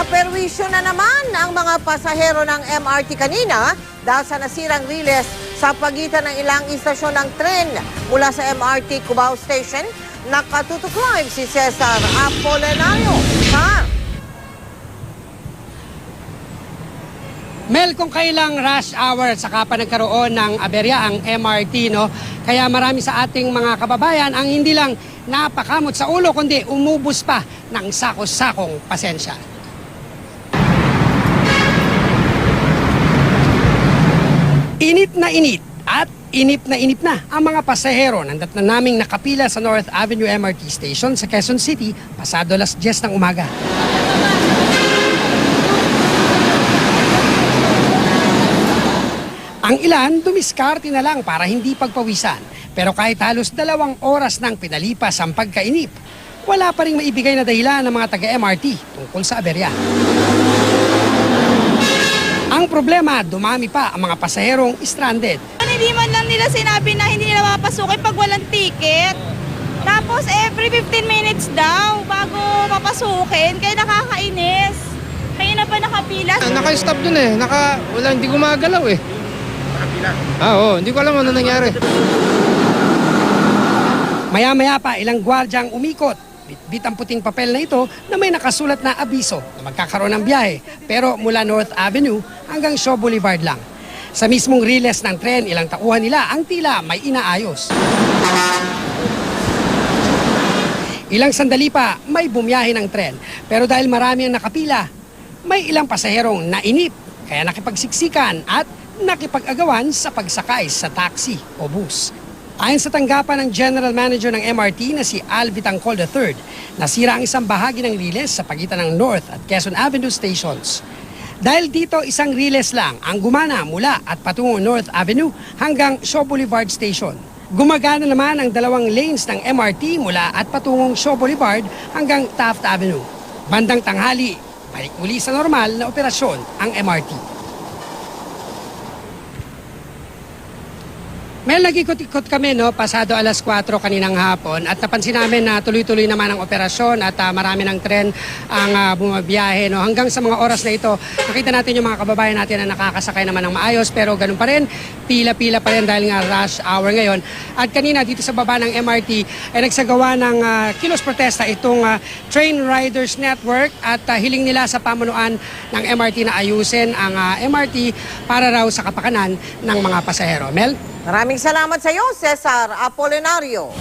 Naperwisyo na naman ang mga pasahero ng MRT kanina dahil sa nasirang riles sa pagitan ng ilang istasyon ng tren mula sa MRT Cubao Station. Nakatutok live si Cesar Apolinario. Mel, kung kailang rush hour saka pa nagkaroon ng aberya ang MRT, no? Kaya marami sa ating mga kababayan ang hindi lang napakamot sa ulo, kundi umubos pa ng sakos-sakong pasensya. Init at inip na ang mga pasahero nandat na naming nakapila sa North Avenue MRT Station sa Quezon City pasado 10:00 ng umaga. Ang ilan, dumiskarte na lang para hindi pagpawisan. Pero kahit halos 2 oras nang pinalipas ang pagkainip, wala pa rin maibigay na dahilan ng mga taga-MRT tungkol sa aberya. Ang problema, dumami pa ang mga pasaherong stranded. Hindi man lang nila sinabi na hindi nila mapasukin pag walang ticket. Tapos every 15 minutes daw bago mapasukin, kaya nakakainis. Kaya na pa nakapila. Naka-stop dun eh. Hindi gumagalaw eh. Oo, hindi ko alam ano nangyari. Maya-maya pa ilang gwardyang umikot. Bitbit ang puting papel na ito na may nakasulat na abiso na magkakaroon ng biyahe. Pero mula North Avenue hanggang Shaw Boulevard lang. Sa mismong riles ng tren, ilang tauhan nila ang tila may inaayos. Ilang sandali pa, may bumiyahe ng tren. Pero dahil marami ang nakapila, may ilang pasaherong nainip. Kaya nakipagsiksikan at nakipag-agawan sa pagsakay sa taxi o bus. Ayon sa tanggapan ng General Manager ng MRT na si Al Vitangcol III, nasira ang isang bahagi ng riles sa pagitan ng North at Quezon Avenue stations. Dahil dito, isang riles lang ang gumana mula at patungo North Avenue hanggang Shaw Boulevard Station. Gumagana naman ang 2 lanes ng MRT mula at patungong Shaw Boulevard hanggang Taft Avenue. Bandang tanghali, balik muli sa normal na operasyon ang MRT. May nag-ikot-ikot kami pasado 4:00 kaninang hapon at napansin namin na tuloy-tuloy naman ang operasyon at marami ng tren ang bumabiyahe. Hanggang sa mga oras na ito, nakita natin yung mga kababayan natin na nakakasakay naman ng maayos pero ganun pa rin, pila-pila pa rin dahil nga rush hour ngayon. At kanina dito sa baba ng MRT ay nagsagawa ng kilos protesta itong Train Riders Network at hiling nila sa pamunuan ng MRT na ayusin ang MRT para raw sa kapakanan ng mga pasahero. Mel? Maraming salamat sa iyo, Cesar Apolinario.